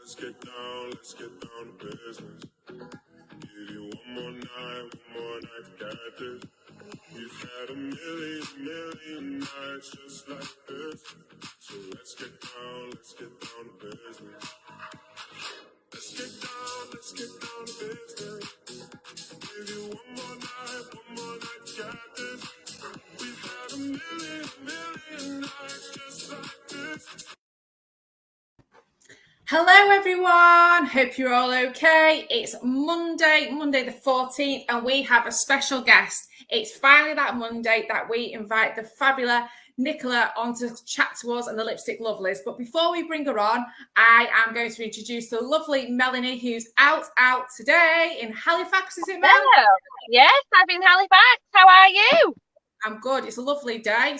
let's get down to business. Give you one more night, got this. We've had a million nights just like this. So let's get down to business. Let's get down to business. Give you one more night, got this. We've had a million nights just like this. Hello everyone, hope you're all okay. It's Monday the 14th, and we have a special guest. It's finally that Monday that we invite the fabulous Nichola on to chat to us and the Lipstick Lovelies. But before we bring her on, I am going to introduce the lovely Melanie, who's out today in Halifax, is it, Mel? Hello. Yes, I'm in Halifax. How are you? I'm good. It's a lovely day, and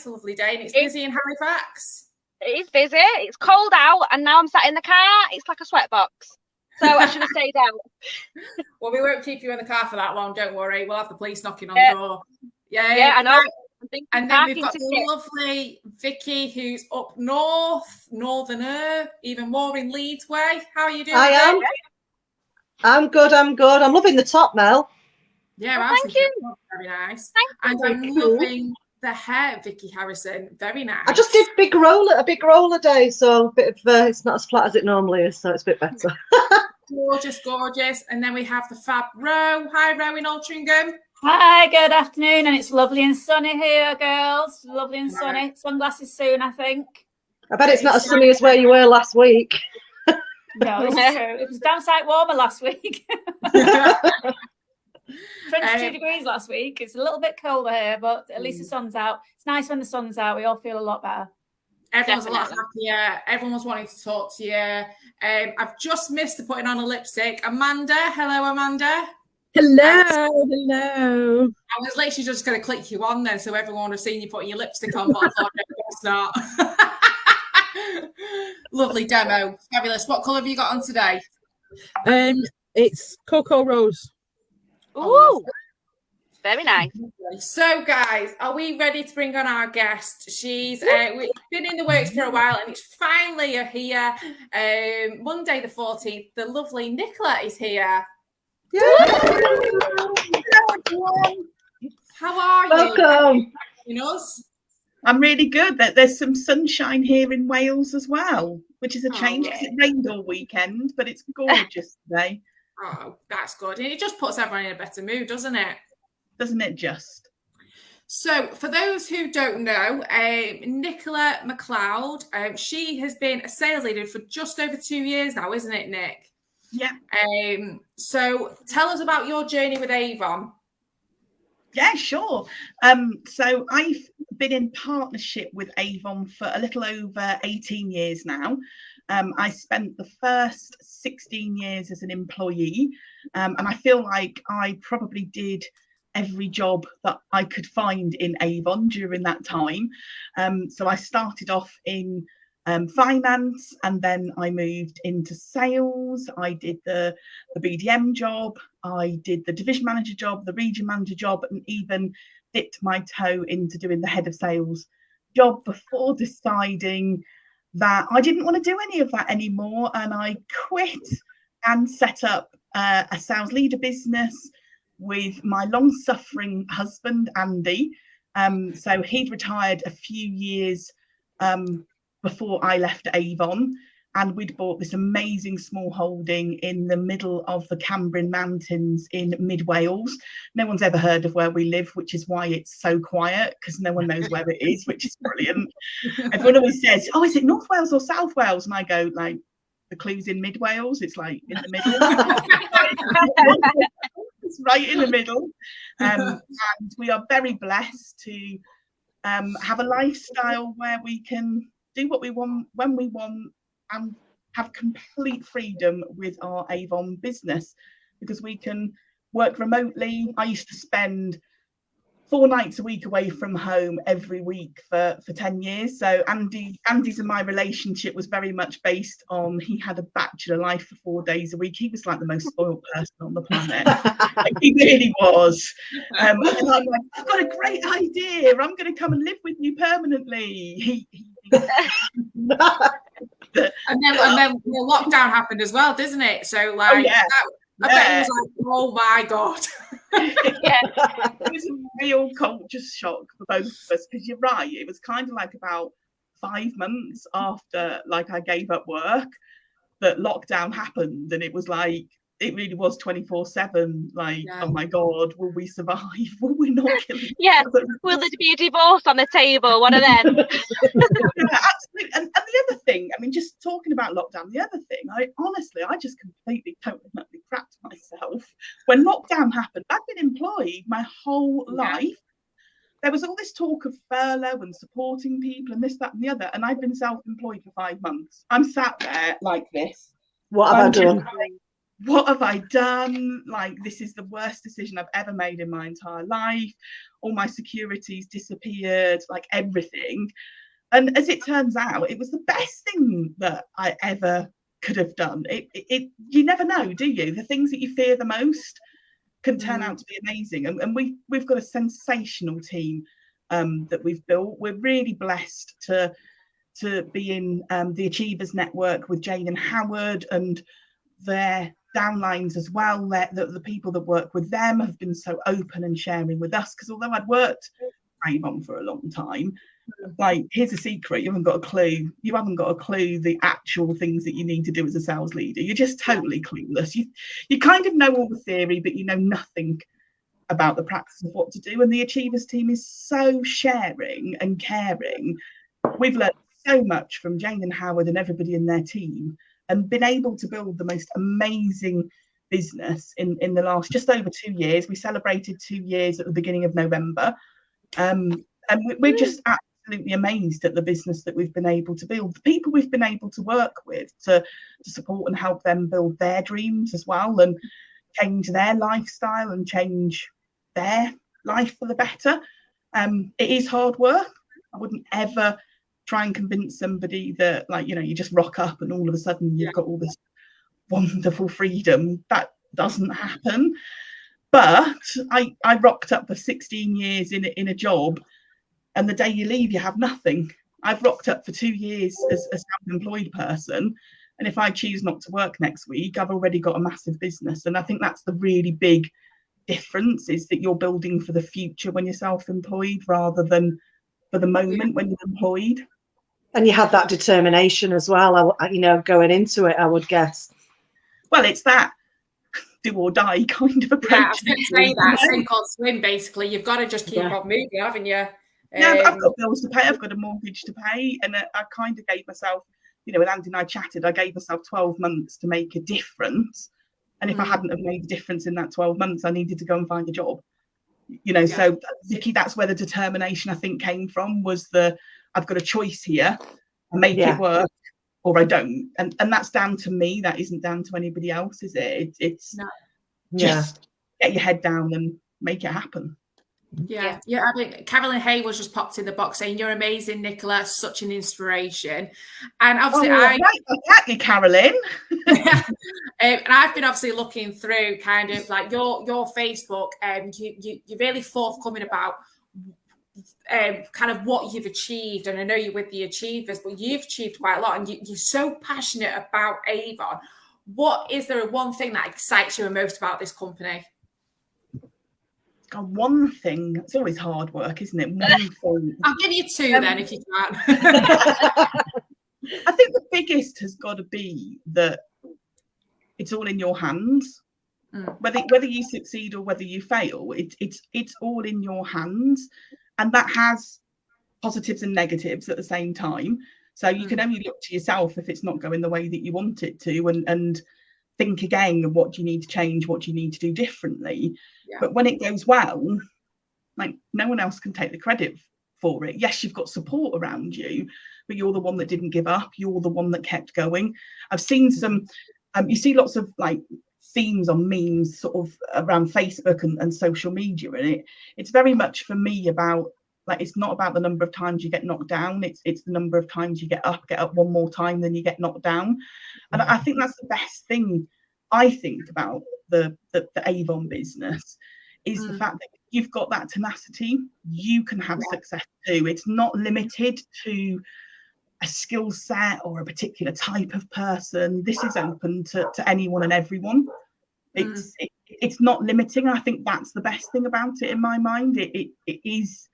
it's busy in Halifax. It is busy. It's cold out, and now I'm sat in the car. It's like a sweatbox. So I should have stayed out. Well, we won't keep you in the car for that long. Don't worry. We'll have the police knocking on the door. Yeah, I know. And then we've got the lovely Vicky, who's up northerner, even more in Leeds way. How are you doing? I am. I'm good. I'm loving the top, Mel. Yeah, well, thank you. Very nice. Thank you. I'm loving the hair, Vicky Harrison. Very nice. I just did a big roller day, so a bit of it's not as flat as it normally is, so it's a bit better. Gorgeous. And then we have the fab Ro. Hi, Ro in Altrincham. Hi, good afternoon, and it's lovely and sunny here, girls. Lovely and sunny. Sunglasses soon, I think. I bet it's not as sunny as where you were last week. No, this is true. It was damn sight warmer last week. 22 degrees last week. It's a little bit colder here, but at least the sun's out. It's nice when the sun's out. We all feel a lot better. Everyone's a lot happier. Everyone's wanting to talk to you. I've just missed the putting on a lipstick. Amanda. Hello, Amanda. Hello. I was literally just going to click you on then, so everyone would have seen you putting your lipstick on, but I thought it's not. Lovely demo. Fabulous. What colour have you got on today? It's Cocoa Rose. Ooh, very nice. So, guys, are we ready to bring on our guest? She's we've been in the works for a while, and it's finally here. Monday the 14th, the lovely Nichola is here. Hello, everyone. How are you? Welcome. I'm really good. There's some sunshine here in Wales as well, which is a change because it rained all weekend, but it's gorgeous today. Oh, that's good. And it just puts everyone in a better mood, doesn't it? Doesn't it just? So, for those who don't know, Nichola McLeod, she has been a sales leader for just over 2 years now, isn't it, Nick? Yeah. So, tell us about your journey with Avon. Yeah, sure. So, I've been in partnership with Avon for a little over 18 years now. I spent the first 16 years as an employee, and I feel like I probably did every job that I could find in Avon during that time. So I started off in finance, and then I moved into sales. I did the BDM job, I did the division manager job, the region manager job, and even dipped my toe into doing the head of sales job before deciding that I didn't want to do any of that anymore, and I quit and set up a sales leader business with my long-suffering husband, Andy. So he'd retired a few years before I left Avon, and we'd bought this amazing small holding in the middle of the Cambrian Mountains in mid-Wales. No one's ever heard of where we live, which is why it's so quiet, because no one knows where it is, which is brilliant. Everyone always says, oh, is it North Wales or South Wales? And I go, like, the clue's in mid-Wales. It's like in the middle. It's right in the middle. And we are very blessed to have a lifestyle where we can do what we want when we want and have complete freedom with our Avon business, because we can work remotely. I used to spend 4 nights a week away from home every week for 10 years. So Andy's and my relationship was very much based on, he had a bachelor life for 4 days a week. He was like the most spoiled person on the planet. Like, he really was. And I'm like, I've got a great idea. I'm going to come and live with you permanently. And then the lockdown happened as well, didn't it? So like, I bet he was like, oh my God. It was a real culture shock for both of us, because you're right, it was kind of like about 5 months after like I gave up work that lockdown happened, and it was like, it really was 24/7, like, oh my God, will we survive? Will we not kill each other? Will there be a divorce on the table? One of them. Absolutely. And the other thing, I mean, just talking about lockdown, the other thing, I just completely, totally crapped myself. When lockdown happened, I've been employed my whole life. There was all this talk of furlough and supporting people and this, that, and the other. And I've been self-employed for 5 months. I'm sat there like this. What have I done? What have I done? Like, this is the worst decision I've ever made in my entire life. All my securities disappeared, like everything. And as it turns out, it was the best thing that I ever could have done. You never know, do you? The things that you fear the most can turn out to be amazing. And we've got a sensational team that we've built. We're really blessed to be in the Achievers Network with Jane and Howard, and their downlines as well. The people that work with them have been so open and sharing with us, because although I'd worked Avon for a long time, like, here's a secret, you haven't got a clue the actual things that you need to do as a sales leader. You're just totally clueless. You kind of know all the theory, but you know nothing about the practice of what to do. And the Achievers team is so sharing and caring. We've learned so much from Jane and Howard and everybody in their team, and been able to build the most amazing business in the last just over 2 years. We celebrated 2 years at the beginning of November. And we're just absolutely amazed at the business that we've been able to build, the people we've been able to work with to support and help them build their dreams as well, and change their lifestyle and change their life for the better. It is hard work. I wouldn't ever try and convince somebody that, like, you know, you just rock up and all of a sudden you've got all this wonderful freedom. That doesn't happen. But I rocked up for 16 years in a job, and the day you leave, you have nothing. I've rocked up for 2 years as a self-employed person, and if I choose not to work next week, I've already got a massive business. And I think that's the really big difference, is that you're building for the future when you're self-employed rather than for the moment when you're employed. And you had that determination as well, you know, going into it, I would guess. Well, it's that do or die kind of approach. Yeah, I was going to say that. Sink or swim, basically. You've got to just keep on moving, haven't you? Yeah, I've got bills to pay. I've got a mortgage to pay. And I kind of gave myself, you know, when Andy and I chatted, I gave myself 12 months to make a difference. And if I hadn't have made a difference in that 12 months, I needed to go and find a job. You know, so Vicky, that's where the determination, I think, came from, was I've got a choice here. I make it work or I don't. And that's down to me. That isn't down to anybody else, is it? It's just get your head down and make it happen. Yeah. I mean, Carolyn Hay was just popped in the box saying, "You're amazing, Nichola, such an inspiration." And obviously, right back you, Carolyn. And I've been obviously looking through kind of like your Facebook, and you're really forthcoming about kind of what you've achieved. And I know you're with the Achievers, but you've achieved quite a lot, and you're so passionate about Avon. What is there one thing that excites you most about this company? One thing. It's always hard work, isn't it? One thing. I'll give you two then, if you can. I think the biggest has got to be that it's all in your hands. Whether you succeed or whether you fail, it's all in your hands, and that has positives and negatives at the same time. So you can only look to yourself if it's not going the way that you want it to, and think again of what do you need to change, what do you need to do differently. But when it goes well, like, no one else can take the credit for it. Yes, you've got support around you, but you're the one that didn't give up. You're the one that kept going. I've seen some, you see lots of like themes on memes sort of around Facebook and social media, and it's very much for me about, like, it's not about the number of times you get knocked down, it's the number of times you get up one more time than you get knocked down. And I think that's the best thing I think about the Avon business, is the fact that you've got that tenacity, you can have success too. It's not limited to a skill set or a particular type of person. This is open to anyone and everyone. It's not limiting. I think that's the best thing about it in my mind. It is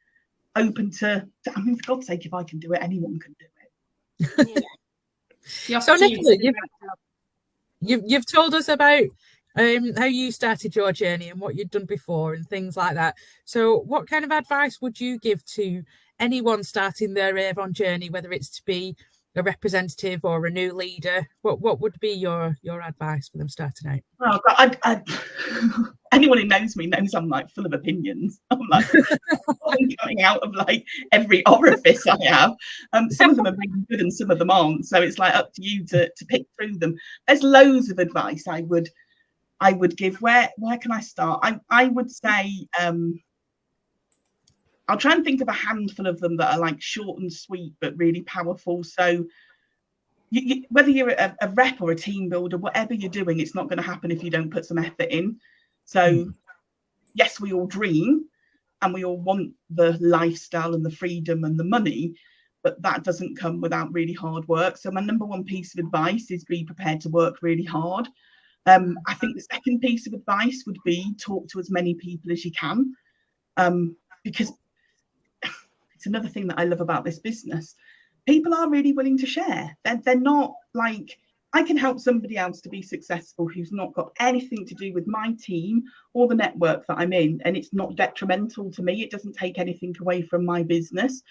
open to, I mean, for God's sake, if I can do it, anyone can do it. So Nichola, you've told us about how you started your journey and what you'd done before and things like that. So what kind of advice would you give to anyone starting their Avon journey, whether it's to be a representative or a new leader? What would be your advice for them starting out? Oh, God, anyone who knows me knows I'm like full of opinions. I'm like I'm coming out of like every orifice I have. Some of them are really good and some of them aren't. So it's like up to you to pick through them. There's loads of advice I would give. Where can I start? I would say I'll try and think of a handful of them that are like short and sweet but really powerful. So whether you're a rep or a team builder, whatever you're doing, it's not going to happen if you don't put some effort in. So yes, we all dream and we all want the lifestyle and the freedom and the money, but that doesn't come without really hard work. So my number one piece of advice is be prepared to work really hard. I think the second piece of advice would be talk to as many people as you can, because it's another thing that I love about this business. People are really willing to share. They're not like, I can help somebody else to be successful who's not got anything to do with my team or the network that I'm in, and it's not detrimental to me. It doesn't take anything away from my business.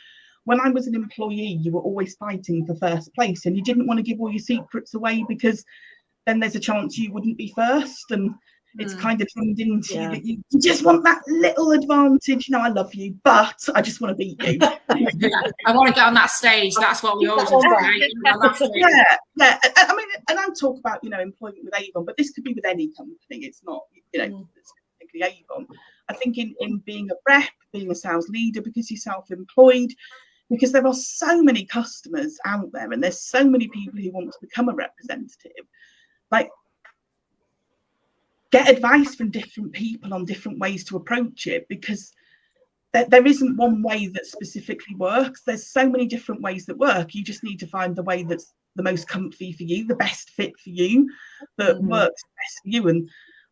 When I was an employee, you were always fighting for first place, and you didn't want to give all your secrets away because then there's a chance you wouldn't be first, and it's kind of drummed into you that you just want that little advantage. I love you, but I just want to beat you. I want to get on that stage. That's what we always say. Yeah. I mean, and I talk about, employment with Avon, but this could be with any company. It's not, specifically Avon. I think in being a rep, being a sales leader, because you're self-employed, because there are so many customers out there and there's so many people who want to become a representative. Like, get advice from different people on different ways to approach it, because there isn't one way that specifically works. There's so many different ways that work. You just need to find the way that's the most comfy for you, the best fit for you, that works best for you. And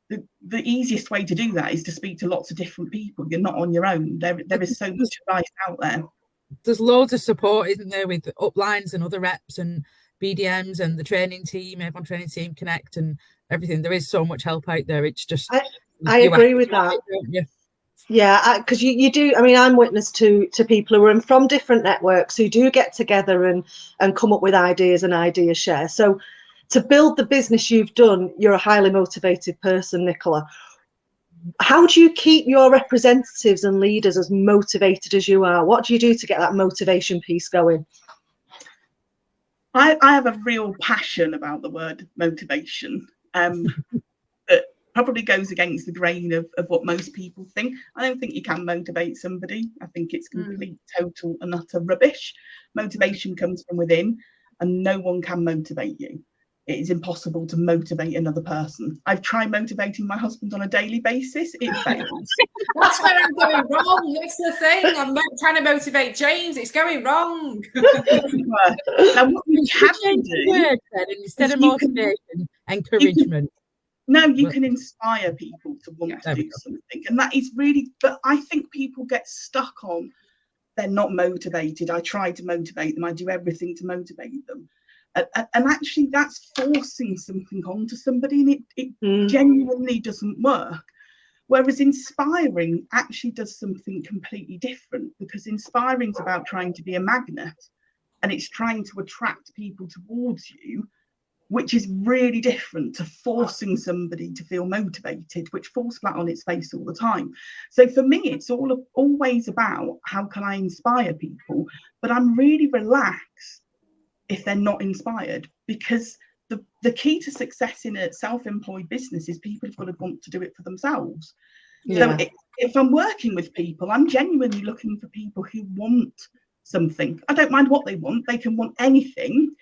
the easiest way to do that is to speak to lots of different people. You're not on your own. There is so much advice out there. There's loads of support, isn't there, with uplines and other reps and BDMs and the training team, Avon Training Team Connect and everything. There is so much help out there. It's just I agree with that. Yeah, because you do. I mean, I'm witness to people who are from different networks who do get together and come up with ideas and idea share. So to build the business you've done, you're a highly motivated person, Nichola. How do you keep your representatives and leaders as motivated as you are? What do you do to get that motivation piece going? I have a real passion about the word motivation. That probably goes against the grain of what most people think. I don't think you can motivate somebody. I think it's complete, total and utter rubbish. Motivation comes from within, and no one can motivate you. It is impossible to motivate another person. I've tried motivating my husband on a daily basis. It fails. That's where I'm going wrong. That's the thing. I'm trying to motivate James. It's going wrong. Now, what you can do instead of motivation, encouragement. You can inspire people to want to do something, and that is really. But I think people get stuck on they're not motivated. I try to motivate them. I do everything to motivate them. And actually that's forcing something onto somebody, and it genuinely doesn't work. Whereas inspiring actually does something completely different, because inspiring is about trying to be a magnet, and it's trying to attract people towards you, which is really different to forcing somebody to feel motivated, which falls flat on its face all the time. So for me, it's always about how can I inspire people, but I'm really relaxed if they're not inspired, because the key to success in a self-employed business is people have got to want to do it for themselves. So if I'm working with people, I'm genuinely looking for people who want something. I don't mind what they want. They can want anything,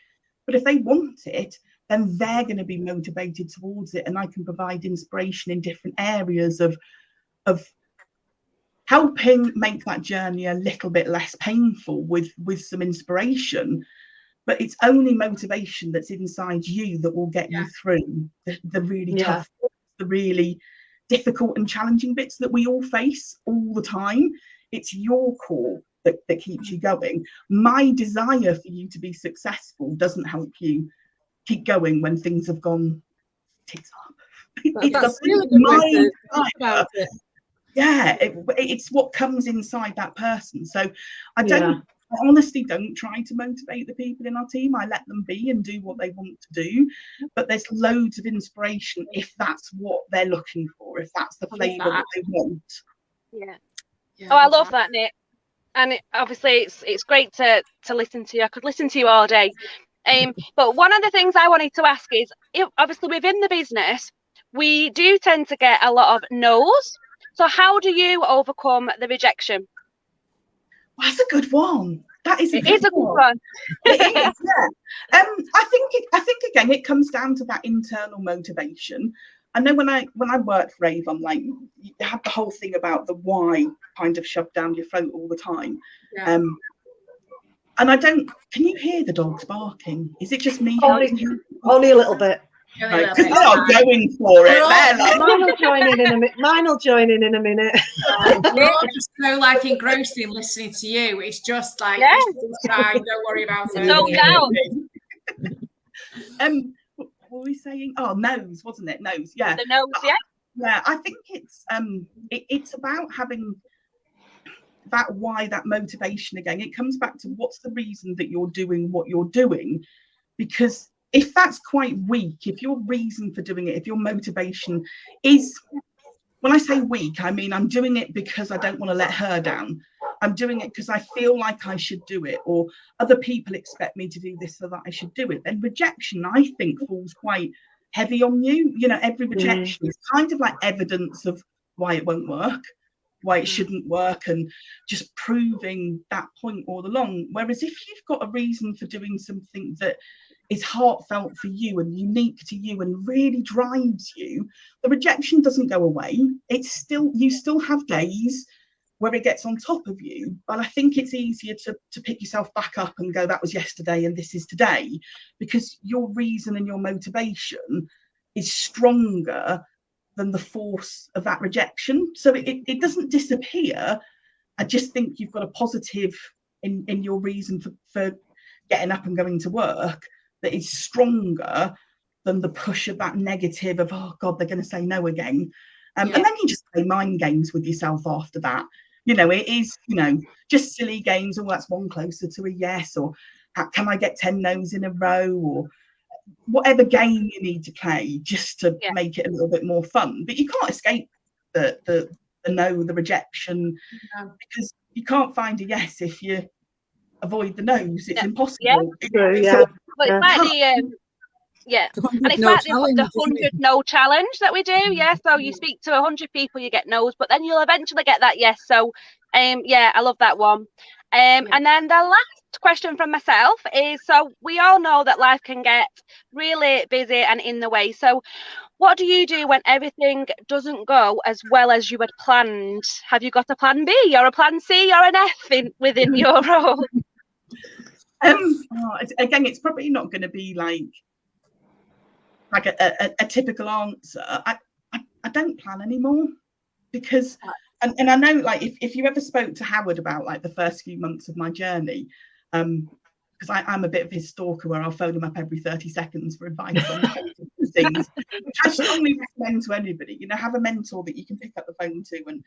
but if they want it, then they're going to be motivated towards it, and I can provide inspiration in different areas of helping make that journey a little bit less painful with some inspiration. but it's only motivation that's inside you that will get you through the really tough, the really difficult and challenging bits that we all face all the time. It's your core that keeps you going. My desire for you to be successful doesn't help you keep going when things have gone tits up. That's really good way to talk about it. Yeah, it's what comes inside that person. So I honestly don't try to motivate the people in our team. I let them be and do what they want to do. But there's loads of inspiration if that's what they're looking for, if that's the flavour that they want. Yeah. Oh, I love that, Nick. And obviously it's great to listen to you. I could listen to you all day. But one of the things I wanted to ask is, obviously within the business, we do tend to get a lot of no's. So how do you overcome the rejection? Well, that's a good one. That is a good one. It is, yeah. I think again it comes down to that internal motivation. I know when I worked for Avon, like you had the whole thing about the why kind of shoved down your throat all the time. Yeah. And I don't. Can you hear the dogs barking? Is it just me? Only a little bit. Because they are going for it. Mine will join in a minute. Mine will join in a minute. We're all just so like engrossed in listening to you. It's just like it's fine. Don't worry about it. So down. What were we saying? Oh, nose, wasn't it? Nose, yeah. The nose, yeah. Yeah, I think it's about having that why, that motivation again. It comes back to what's the reason that you're doing what you're doing, because if that's quite weak, if your reason for doing it, if your motivation is, when I say weak, I mean I'm doing it because I don't want to let her down. I'm doing it because I feel like I should do it, or other people expect me to do this so that I should do it. Then rejection, I think, falls quite heavy on you. You know, every rejection is kind of like evidence of why it won't work, why it shouldn't work, and just proving that point all along. Whereas if you've got a reason for doing something that is heartfelt for you and unique to you and really drives you, the rejection doesn't go away. It's still, you still have days where it gets on top of you, but I think it's easier to pick yourself back up and go, that was yesterday and this is today, because your reason and your motivation is stronger than the force of that rejection. So it doesn't disappear. I just think you've got a positive in your reason for getting up and going to work that is stronger than the push of that negative of, oh God, they're going to say no again. And then you just play mind games with yourself after that. You know, it is, you know, just silly games. Oh, that's one closer to a yes, or can I get 10 no's in a row, or whatever game you need to play just to make it a little bit more fun. But you can't escape the no, the rejection, because you can't find a yes if you avoid the no's. It's impossible. But it's like and it's like the 100 no challenge that we do. So you speak to 100 people, you get no's, but then you'll eventually get that yes. So I love that one. And then the last question from myself is, so we all know that life can get really busy and in the way. So what do you do when everything doesn't go as well as you had planned? Have you got a plan B or a plan C or an F within your role? Again, it's probably not going to be like a typical answer. I don't plan anymore, because and I know, like, if you ever spoke to Howard about like the first few months of my journey, because I'm a bit of his stalker where I'll phone him up every 30 seconds for advice on things, which I strongly recommend to anybody. You know, have a mentor that you can pick up the phone to and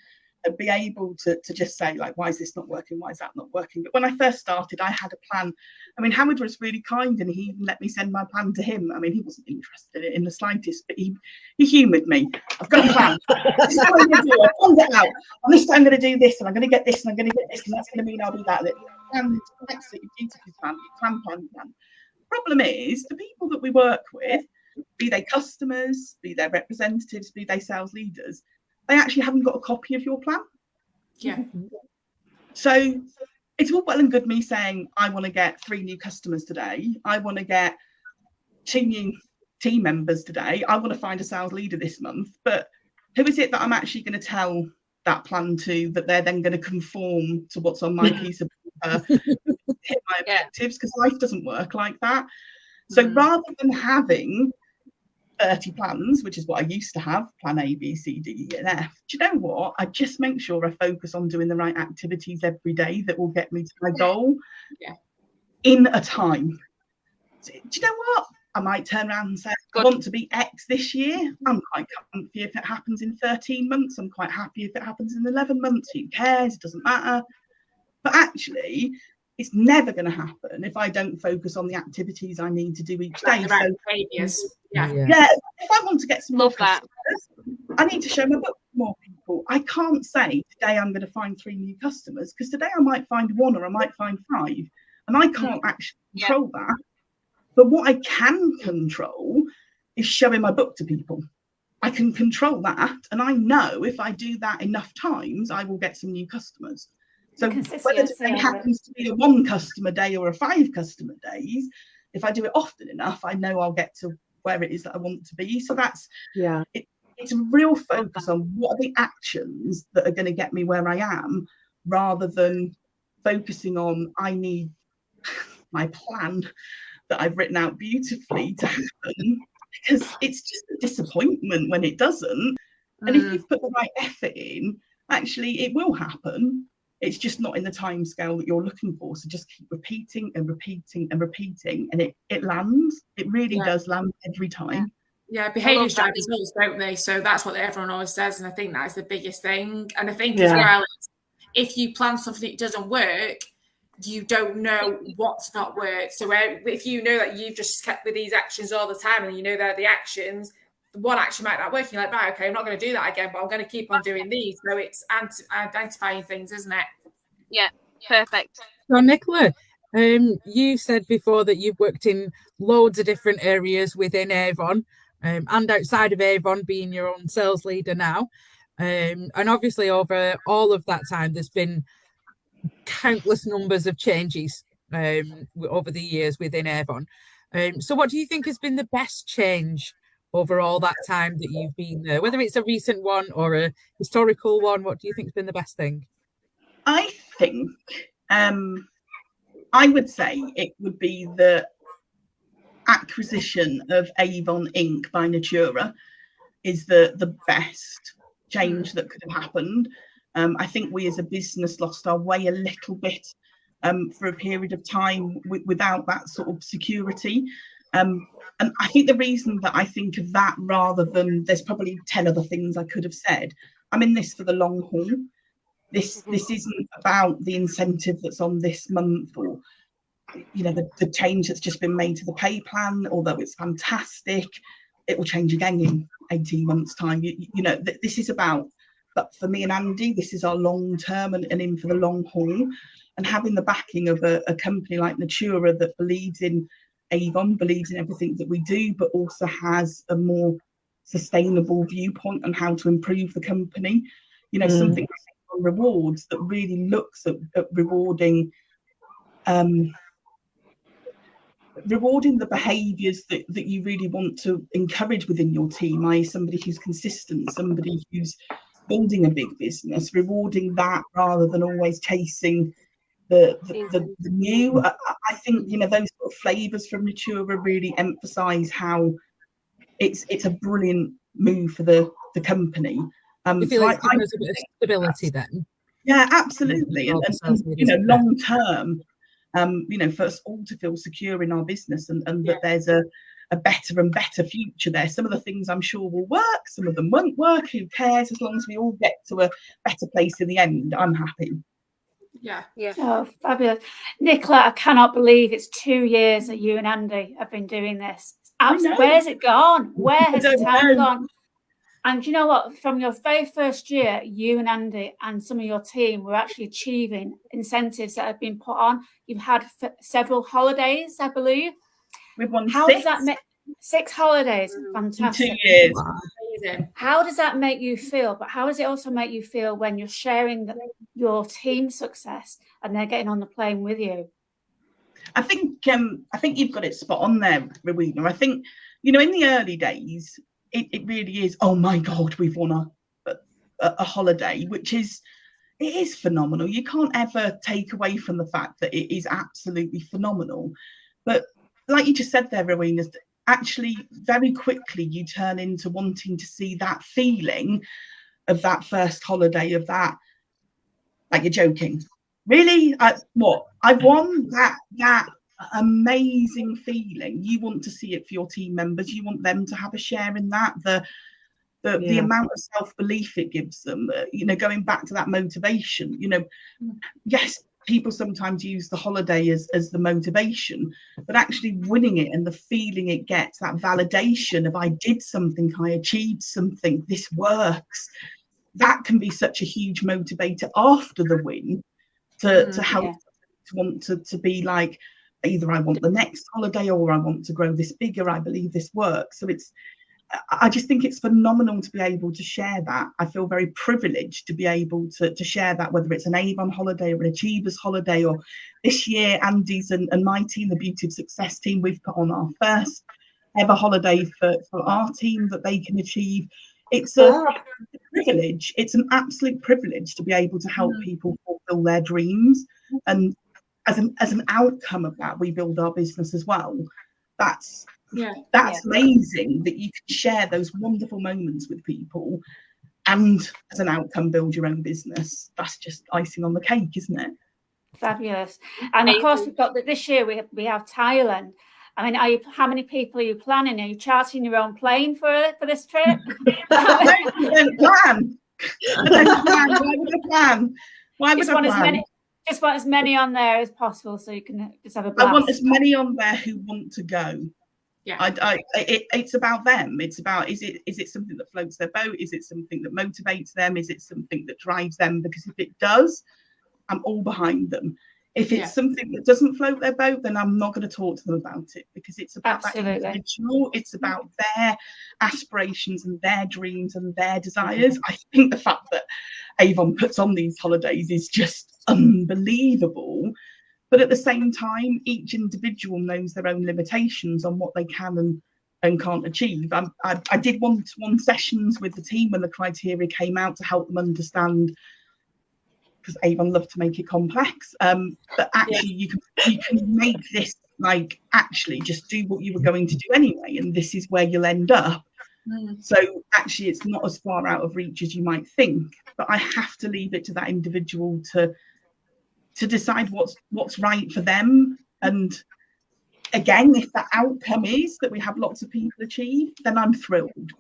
be able to just say, like, why is this not working? Why is that not working? But when I first started, I had a plan. I mean, Howard was really kind and he even let me send my plan to him. I mean, he wasn't interested in the slightest, but he humoured me. I've got a plan. This is what I'm going to do. I've planned it out. On this day, I'm going to do this, and I'm going to get this, and I'm going to get this, and that's going to mean I'll be that. And it's an absolutely beautiful plan. You plan. The problem is, the people that we work with, be they customers, be they representatives, be they sales leaders, they actually haven't got a copy of your plan. So it's all well and good me saying, I want to get 3 new customers today. I want to get 2 new team members today. I want to find a sales leader this month. But who is it that I'm actually going to tell that plan to, that they're then going to conform to what's on my piece of hit my objectives, because life doesn't work like that. So rather than having 30 plans, which is what I used to have, plan A, B, C, D, E, and F, do you know what? I just make sure I focus on doing the right activities every day that will get me to my goal in a time. Do you know what? I might turn around and say, I want to be X this year. I'm quite comfy if it happens in 13 months. I'm quite happy if it happens in 11 months. Who cares? It doesn't matter. But actually, it's never going to happen if I don't focus on the activities I need to do each day. Right behaviors. Yeah. If I want to get some more customers, I need to show my book to more people. I can't say today I'm going to find 3 new customers, because today I might find 1 or I might find 5, and I can't actually control that. But what I can control is showing my book to people. I can control that, and I know if I do that enough times, I will get some new customers. So whether today happens to be a 1 customer day or a 5 customer days, if I do it often enough, I know I'll get to where it is that I want to be. So that's it's a real focus on what are the actions that are going to get me where I am, rather than focusing on I need my plan that I've written out beautifully to happen, because it's just a disappointment when it doesn't. And if you've put the right effort in, actually it will happen. It's just not in the time scale that you're looking for. So just keep repeating and repeating and repeating, and it lands. It really does land every time. Yeah, behaviours drive results, don't they? So that's what everyone always says, and I think that is the biggest thing. And I think as well, if you plan something that doesn't work, you don't know what's not worked. So if you know that you've just kept with these actions all the time, and you know they're the actions, one action might not work, you're like, right, okay, I'm not going to do that again, but I'm going to keep on doing these. So it's identifying things, isn't it? Yeah, perfect. So Nichola, you said before that you've worked in loads of different areas within Avon, and outside of Avon, being your own sales leader now. And obviously over all of that time, there's been countless numbers of changes over the years within Avon. So what do you think has been the best change over all that time that you've been there? Whether it's a recent one or a historical one, what do you think has been the best thing? I think I would say it would be the acquisition of Avon Inc. by Nichola is the best change that could have happened. I think we as a business lost our way a little bit for a period of time without that sort of security. And I think the reason that I think of that, rather than there's probably 10 other things I could have said, I'm in this for the long haul. This isn't about the incentive that's on this month, or the change that's just been made to the pay plan. Although it's fantastic, it will change again in 18 months time. This is about, but for me and Andy, this is our long term and in for the long haul. And having the backing of a company like Nichola that believes in Avon, believes in everything that we do, but also has a more sustainable viewpoint on how to improve the company. Something on rewards that really looks at rewarding the behaviours that you really want to encourage within your team, i.e. somebody who's consistent, somebody who's building a big business, rewarding that rather than always chasing the new. I think those sort of flavours from Nichola really emphasise how it's a brilliant move for the company. You feel like there's a bit of stability then? Yeah, absolutely, and long term. For us all to feel secure in our business, and that there's a better and better future there. Some of the things I'm sure will work, some of them won't work. Who cares? As long as we all get to a better place in the end, I'm happy. Yeah. Oh, fabulous. Nichola, I cannot believe it's 2 years that you and Andy have been doing this. Where's it gone? Where has the time gone? And you know what? From your very first year, you and Andy and some of your team were actually achieving incentives that have been put on. You've had several holidays, I believe. We've won How 6. does that make 6 holidays? Fantastic. In 2 years. How does that make you feel? But how does it also make you feel when you're sharing your team's success and they're getting on the plane with you? I think you've got it spot on there, Rowena. I think, in the early days, it really is, oh my God, we've won a holiday, which is, it is phenomenal. You can't ever take away from the fact that it is absolutely phenomenal. But like you just said there, Rowena, actually very quickly you turn into wanting to see that feeling of that first holiday, of that, like, you're joking. Really? I've won that amazing feeling. You want to see it for your team members. You want them to have a share in that. The amount of self-belief it gives them, going back to that motivation, yes, people sometimes use the holiday as the motivation, but actually winning it and the feeling it gets, that validation of I did something, I achieved something, this works, that can be such a huge motivator after the win to help to want to be like, either I want the next holiday or I want to grow this bigger, I believe this works. So I just think it's phenomenal to be able to share that. I feel very privileged to be able to share that, whether it's an Avon holiday or an Achievers holiday, or this year, Andy's and my team, the Beauty of Success team, we've put on our first ever holiday for our team that they can achieve. It's a privilege. It's an absolute privilege to be able to help people fulfill their dreams. And as an outcome of that, we build our business as well. That's amazing that you can share those wonderful moments with people and as an outcome build your own business. That's just icing on the cake, isn't it? Fabulous. And of course, we've got that this year we have Thailand. I mean, how many people are you planning? Are you chartering your own plane for this trip? I don't plan. Why would I plan? Why would I plan? Just want as many on there as possible so you can just have a blast. I want as many on there who want to go. Yeah. It's about them. It's about, is it something that floats their boat? Is it something that motivates them? Is it something that drives them? Because if it does, I'm all behind them. If it's something that doesn't float their boat, then I'm not going to talk to them about it, because it's about that individual. It's about their aspirations and their dreams and their desires. I think the fact that Avon puts on these holidays is just unbelievable. But at the same time, each individual knows their own limitations on what they can and can't achieve. I did one-to-one sessions with the team when the criteria came out to help them understand, because Avon love to make it complex. But actually, you can make this like, actually just do what you were going to do anyway, and this is where you'll end up. So actually, it's not as far out of reach as you might think. But I have to leave it to that individual to decide what's right for them. And again, if the outcome is that we have lots of people achieve, then I'm thrilled.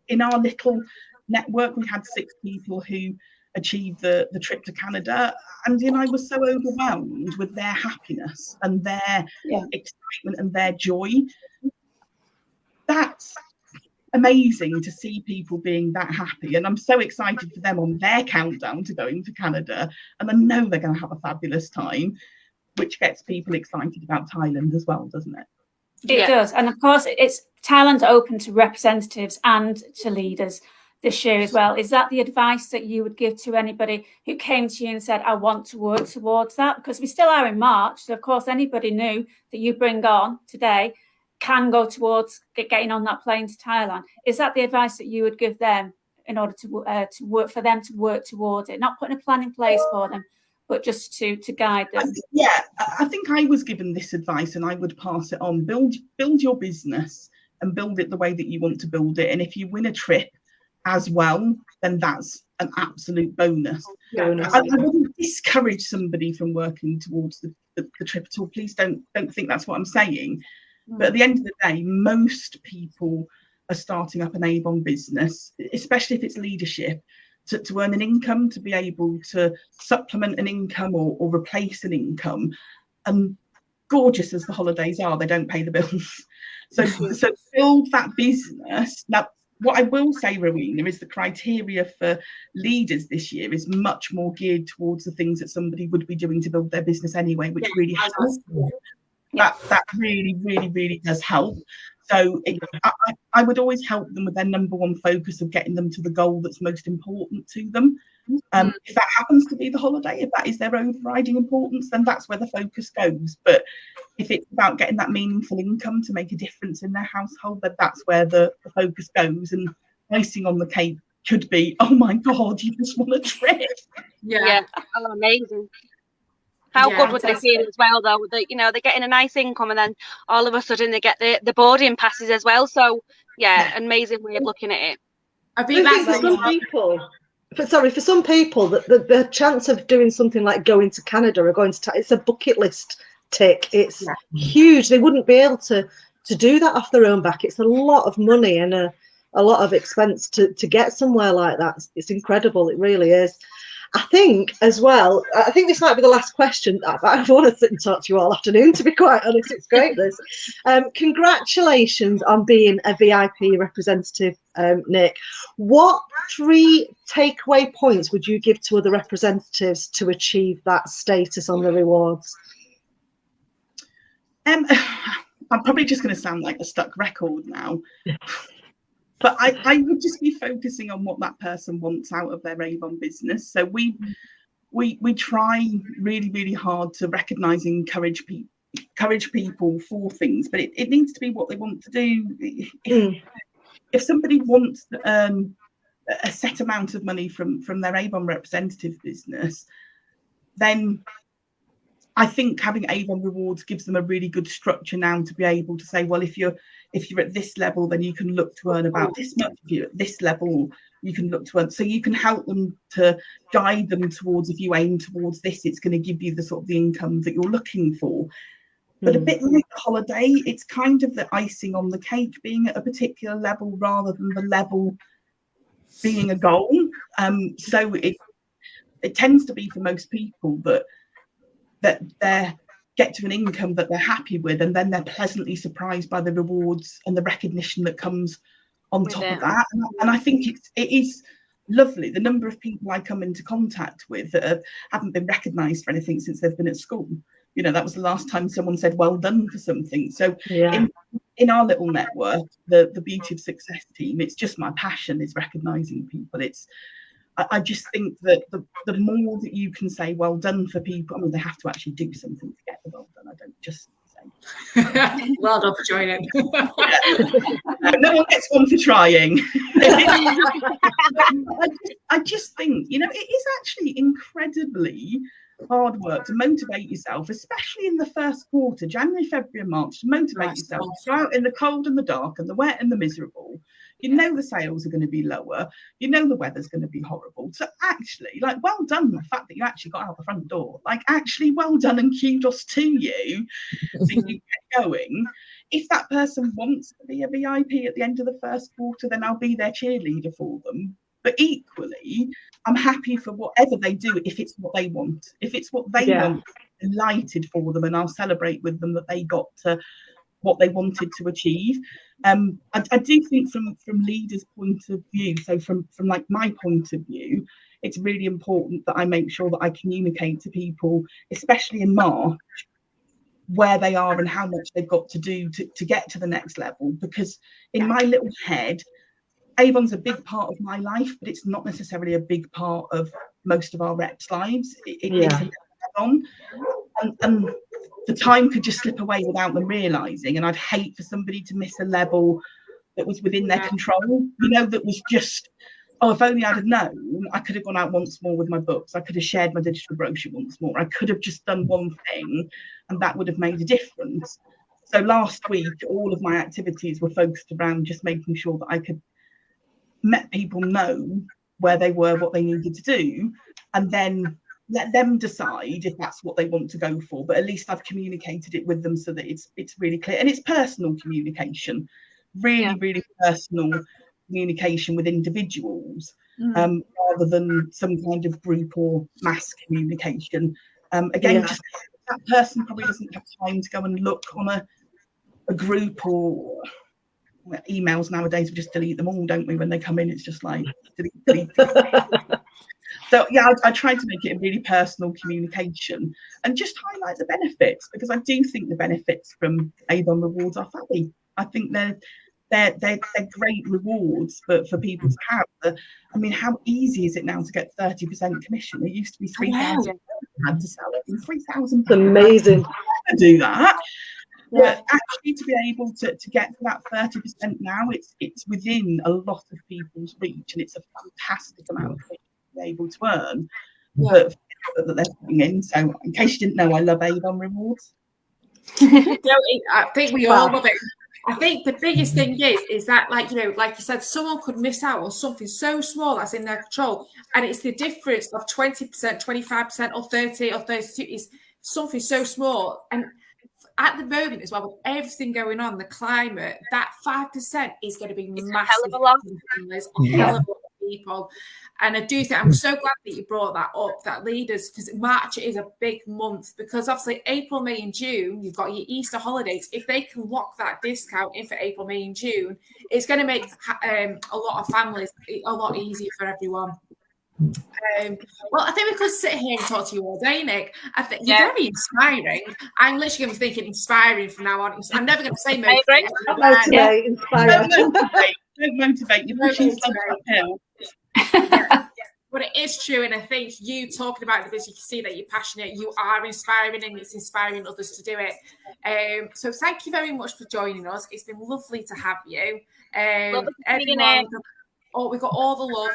In our little network, we had 6 people who achieved the trip to Canada, and I was so overwhelmed with their happiness and their excitement and their joy. That's amazing to see people being that happy, and I'm so excited for them on their countdown to going to Canada, and I know they're going to have a fabulous time, which gets people excited about Thailand as well, doesn't it? It does. And of course, it's Thailand's open to representatives and to leaders this year as well. Is that the advice that you would give to anybody who came to you and said, I want to work towards that? Because we still are in March, so of course anybody new that you bring on today can go towards getting on that plane to Thailand. Is that the advice that you would give them in order to work for them to work towards it? Not putting a plan in place for them, but just to guide them. I think I was given this advice, and I would pass it on. Build your business and build it the way that you want to build it. And if you win a trip as well, then that's an absolute bonus. I wouldn't discourage somebody from working towards the trip at all. Please don't think that's what I'm saying. But at the end of the day, most people are starting up an Avon business, especially if it's leadership, to earn an income, to be able to supplement an income or replace an income. And gorgeous as the holidays are, they don't pay the bills. So build that business. Now, what I will say, Rowena, is the criteria for leaders this year is much more geared towards the things that somebody would be doing to build their business anyway, which really helps. That really, really, really does help. So I would always help them with their number one focus of getting them to the goal that's most important to them. If that happens to be the holiday, if that is their overriding importance, then that's where the focus goes. But if it's about getting that meaningful income to make a difference in their household, then that's where the focus goes. And icing on the cake could be, oh my God, you just want a trip. Yeah. Oh, amazing. How good would they feel as well, though? That, you know, they're getting a nice income, and then all of a sudden they get the boarding passes as well. So yeah, amazing way of looking at it. I think that's for some people. For some people, the chance of doing something like going to Canada or going to it's a bucket list tick. It's huge. They wouldn't be able to do that off their own back. It's a lot of money and a lot of expense to get somewhere like that. It's incredible. It really is. I think as well, I think this might be the last question. I want to sit and talk to you all afternoon, to be quite honest. It's great, this. Congratulations on being a VIP representative, Nick. What 3 takeaway points would you give to other representatives to achieve that status on the rewards? I'm probably just going to sound like a stuck record now. But I would just be focusing on what that person wants out of their Avon business. So we try really, really hard to recognise and encourage people for things, but it needs to be what they want to do. If somebody wants a set amount of money from their Avon representative business, then I think having Avon rewards gives them a really good structure now to be able to say, well, if you're at this level, then you can look to earn about this much. If you're at this level, you can look to earn. So you can help them to guide them towards, if you aim towards this, it's going to give you the sort of the income that you're looking for. But a bit like a holiday, it's kind of the icing on the cake being at a particular level rather than the level being a goal. So it tends to be for most people that they get to an income that they're happy with, and then they're pleasantly surprised by the rewards and the recognition that comes on top of that. And I think it is lovely. The number of people I come into contact with that haven't been recognised for anything since they've been at school. You know, that was the last time someone said well done for something. So in our little network, the Beauty of Success team, it's just my passion is recognising people. I just think that the more that you can say well done for people, I mean, they have to actually do something to get the well done. I don't just say well done for joining. No one gets one for trying. I just think, you know, it is actually incredibly hard work to motivate yourself, especially in the first quarter, January, February and March, to motivate yourself to go out in the cold and the dark and the wet and the miserable. You know the sales are going to be lower. You know the weather's going to be horrible. So actually, like, well done the fact that you actually got out the front door. Like, actually, well done and kudos to you that you get going. If that person wants to be a VIP at the end of the first quarter, then I'll be their cheerleader for them. But equally, I'm happy for whatever they do if it's what they want. If it's what they want, I'm delighted for them, and I'll celebrate with them that they got to what they wanted to achieve. I do think from leaders' point of view, so from like my point of view, it's really important that I make sure that I communicate to people, especially in March, where they are and how much they've got to do to get to the next level. Because in my little head, Avon's a big part of my life, but it's not necessarily a big part of most of our reps' lives. It is an add-on. And the time could just slip away without them realising. And I'd hate for somebody to miss a level that was within their control, you know, that was just, oh, if only I'd have known, I could have gone out once more with my books. I could have shared my digital brochure once more. I could have just done one thing and that would have made a difference. So last week, all of my activities were focused around just making sure that I could let people know where they were, what they needed to do, and then let them decide if that's what they want to go for. But at least I've communicated it with them so that it's really clear. And it's personal communication, really personal communication with individuals, rather than some kind of group or mass communication. Just that person probably doesn't have time to go and look on a group or emails nowadays. We just delete them all, don't we? When they come in, it's just like delete. So I try to make it a really personal communication and just highlight the benefits, because I do think the benefits from Avon rewards are fabby. I think they're great rewards for people to have. I mean, how easy is it now to get 30% commission? It used to be 3,000 had to sell it, and 3,000. Amazing. To do that. But actually, to be able to get to that 30% now, it's within a lot of people's reach, and it's a fantastic amount of money to be able to earn that they're putting in. So, in case you didn't know, I love Avon rewards. I think we all love it. I think the biggest thing is that, like you said, someone could miss out on something so small that's in their control, and it's the difference of 20%, 25%, or 30 or 32 is something so small. And at the moment as well, with everything going on, the climate, that 5% is going to be massive. There's a hell of a lot of people. And I do think I'm so glad that you brought that up, that leaders, because March is a big month, because obviously April, May and June, you've got your Easter holidays. If they can lock that discount in for April, May and June, it's going to make a lot of families a lot easier for everyone. Well, I think we could sit here and talk to you all day, Nick. I think you're very inspiring. I'm literally going to be thinking inspiring from now on. I'm never going to say motivate. Motivate, inspire. Don't motivate. You're pushing yourself uphill. But it is true, and I think you talking about the business, you can see that you're passionate, you are inspiring, and it's inspiring others to do it. So thank you very much for joining us. It's been lovely to have you. Everyone, we've got all the love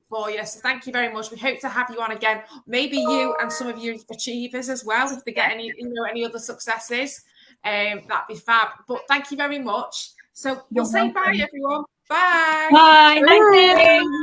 for you, so thank you very much. We hope to have you on again. Maybe you and some of your achievers as well, if they get any other successes. That'd be fab. But thank you very much. So we'll say bye, everyone. Bye. Bye. Thank you.